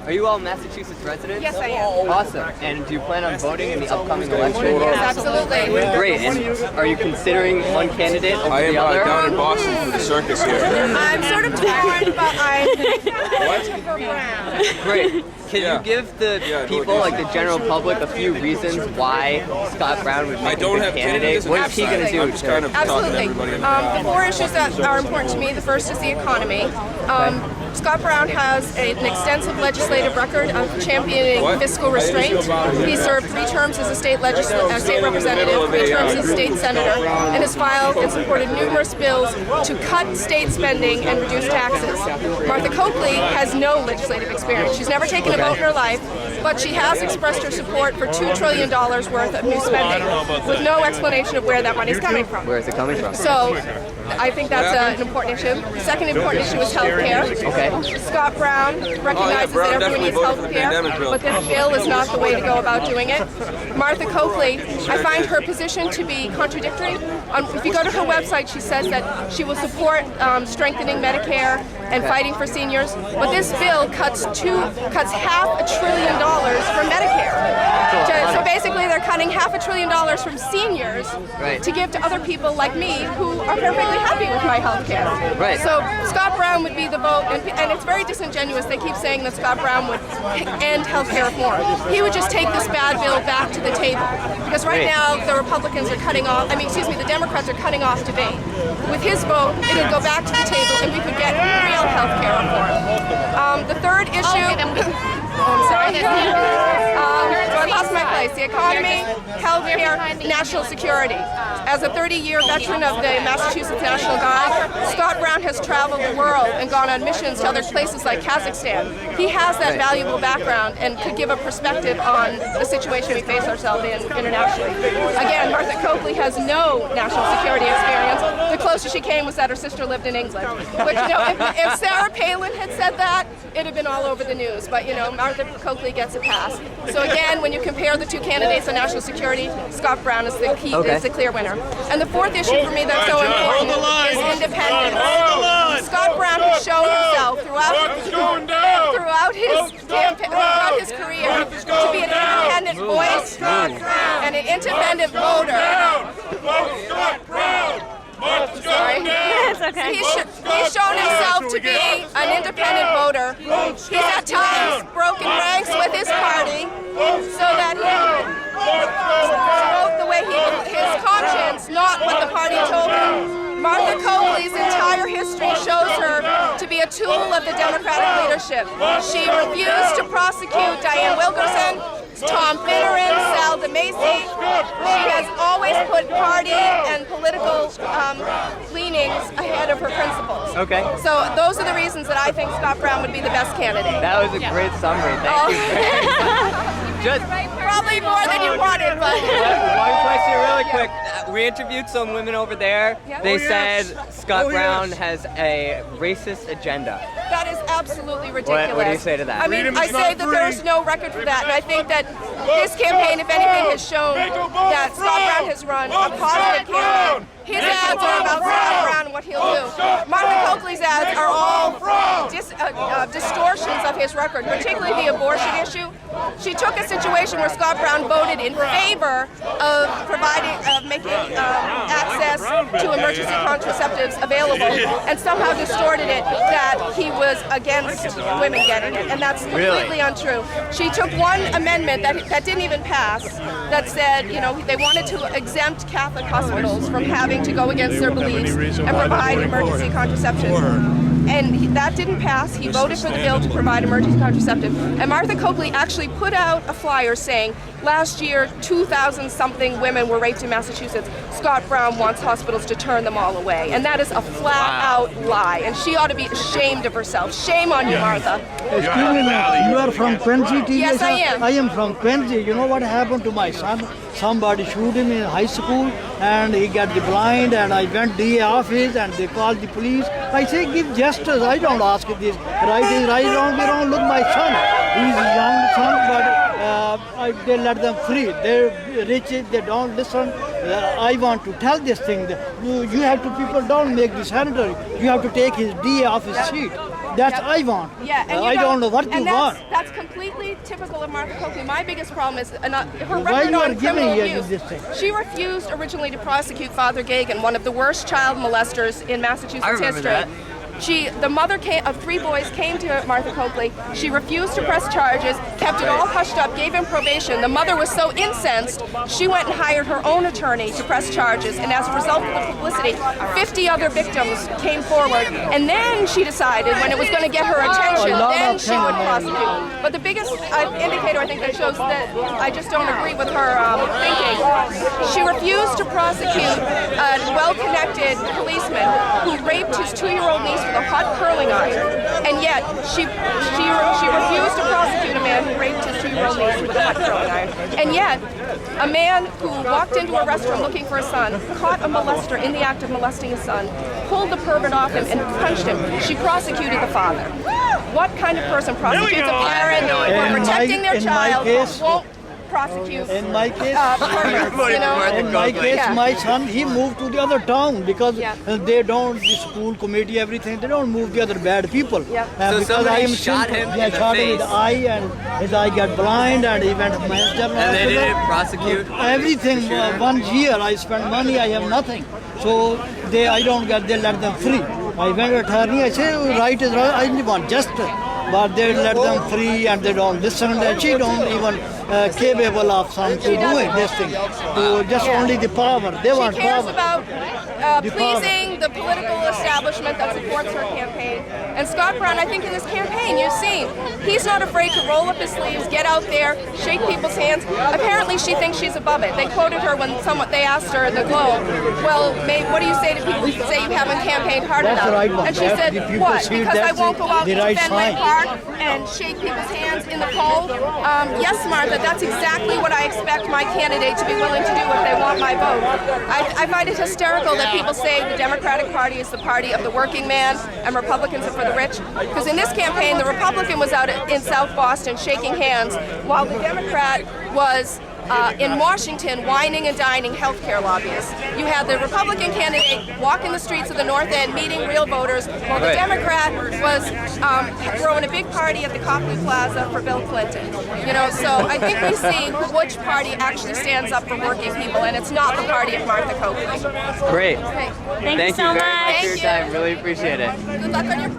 Are you all Massachusetts residents? Yes, I am. Awesome. And do you plan on voting in the upcoming election? Yes, absolutely. Great. And are you considering one candidate over the other? I am down in Boston for the circus here. I'm sort of torn, but I'm for Brown. Great. Can you give the people, like the general public, a few reasons why Scott Brown would make a good candidate? What is he going to do? I'm just kind of talking to everybody. The four issues that are important to me, the first is the economy. Scott Brown has an extensive legislative record of championing fiscal restraint. He served 3 terms as a state representative, 3 terms as a state senator, and has filed and supported numerous bills to cut state spending and reduce taxes. Martha Coakley has no legislative experience. She's never taken a vote in her life, but she has expressed her support for $2 trillion worth of new spending with no explanation of where that money is coming from. Where is it coming from? So I think that's an important issue. The second important issue is health care. Okay. Scott Brown recognizes that everyone needs health care, but this bill is not the way to go about doing it. Martha Coakley, I find her position to be contradictory. If you go to her website, she says that she will support strengthening Medicare and fighting for seniors, but this bill cuts $500 billion from Medicare. So basically, they're cutting $500 billion from seniors to give to other people like me who are perfectly happy with my health care. Right. So Scott Brown would be the vote, and it's very disingenuous. They keep saying that Scott Brown would end health care reform. He would just take this bad bill back to the table. Because right now, the Republicans are the Democrats are cutting off debate. With his vote, it would go back to the table and we could get real health care reform. The third issue... I lost my place. The economy, health care, national security. As a 30-year veteran of the Massachusetts National Guard, Scott Brown has traveled the world and gone on missions to other places like Kazakhstan. He has that valuable background and could give a perspective on the situation we face ourselves in internationally. Again, Martha Coakley has no national security experience. The closest she came was that her sister lived in England. Which, if Sarah Palin had said that, it'd have been all over the news. But, Martha Coakley gets a pass. So again, when you compare the 2 candidates on national security, Scott Brown is the clear winner. And the fourth issue for me that's so important is independence. Scott Brown has shown himself throughout his career to be an independent voice and an independent voter. Sorry. It's okay. He's shown himself to be an independent voter. He's at times broken ranks with his party so that he vote the way his conscience, not what the party told him. Martha Coakley's entire history shows her to be a tool of the Democratic leadership. She refused to prosecute Diane Wilkerson, Tom Finneran, Sal DeMacy. She has always put party and political leanings ahead of her principles. Okay. So those are the reasons that I think Scott Brown would be the best candidate. That was a great summary. Thank you. Probably more than you wanted, but... One question really quick. We interviewed some women over there. Yeah. They said Scott Brown has a racist agenda. That is absolutely ridiculous. What do you say to that? I mean, I say that there's no record for that, and I think that this campaign, if anything, has shown that Scott Brown has run a positive campaign. His ads are about Scott Brown and what he'll do. Martha Coakley's ads are all distortions of his record, particularly the abortion issue. She took a situation where Scott Brown voted in favor of making access to emergency contraceptives available, and somehow distorted it that he was against women getting it, and that's completely untrue. She took one amendment that didn't even pass that said, they wanted to exempt Catholic hospitals from having to go against their beliefs and provide emergency contraception. And that didn't pass. He voted for the bill to provide emergency contraceptive. And Martha Coakley actually put out a flyer saying, last year, 2,000-something women were raped in Massachusetts. Scott Brown wants hospitals to turn them all away. And that is a flat-out lie. And she ought to be ashamed of herself. Shame on you, Martha. Excuse me, ma'am. You are from Quincy, TV? Yes, I am. I am from Quincy. You know what happened to my son? Somebody shoot him in high school, and he got blind, and I went DA office, and they called the police. I say, give justice. I don't ask if this right is right, wrong is wrong. Look, my son. He's a young son, but they let them free. They're rich, they don't listen. I want to tell this thing. You have to, people don't make the senator. You have to take his DA off his seat. That's I want. Yeah, and I don't know what you want. That's completely typical of Martha Coakley. My biggest problem is her Why record you are on giving criminal you abuse. this thing? She refused originally to prosecute Father Gagan, one of the worst child molesters in Massachusetts I remember history. that. The mother of 3 boys came to Martha Coakley. She refused to press charges, kept it all hushed up, gave him probation. The mother was so incensed, she went and hired her own attorney to press charges. And as a result of the publicity, 50 other victims came forward. And then she decided, when it was going to get her attention, then she would prosecute. But the biggest indicator, I think, that shows that I just don't agree with her thinking, she refused to prosecute a well-connected policeman who raped his 2-year-old niece with a hot curling iron, and yet she refused to prosecute a man who raped his 2-year-old niece with a hot curling iron. And yet, a man who walked into a restaurant looking for a son, caught a molester in the act of molesting his son, pulled the pervert off him and punched him. She prosecuted the father. What kind of person prosecutes a parent for protecting their child won't prosecute in my case, my son, he moved to the other town because they don't, the school committee, everything, they don't move the other bad people. So somebody shot him in the shot him in the eye, and his eye got blind, and he went to Manchester. And they didn't prosecute? Everything, 1 year, I spent money, I have nothing. So they let them free. I went to attorney, I say, right is right, I want justice. But they let them free and they don't listen, and she don't even capable of some to doing this thing. So just only the power. They want power. She cares about pleasing the political establishment that supports her campaign. And Scott Brown, I think in this campaign, you've seen, he's not afraid to roll up his sleeves, get out there, shake people's hands. Apparently she thinks she's above it. They quoted her when they asked her in the Globe, well, what do you say to people who say you haven't campaigned hard enough? Right one. And she said, what? Because I won't go out to Fenway Park and shake people's hands in the poll? Yes, Martha, that's exactly what I expect my candidate to be willing to do if they want my vote. I find it hysterical that people say the Democratic Party is the party of the working man and Republicans are for the rich. Because in this campaign, the Republican was out in South Boston shaking hands, while the Democrat was in Washington whining and dining healthcare lobbyists. You had the Republican candidate walking the streets of the North End meeting real voters, while the Democrat was throwing a big party at the COAKLEY Plaza for Bill Clinton. So I think we see which party actually stands up for working people, and it's not the party of Martha Coakley. Great. Okay. Thank you so much for your time. Really appreciate it. Good luck on your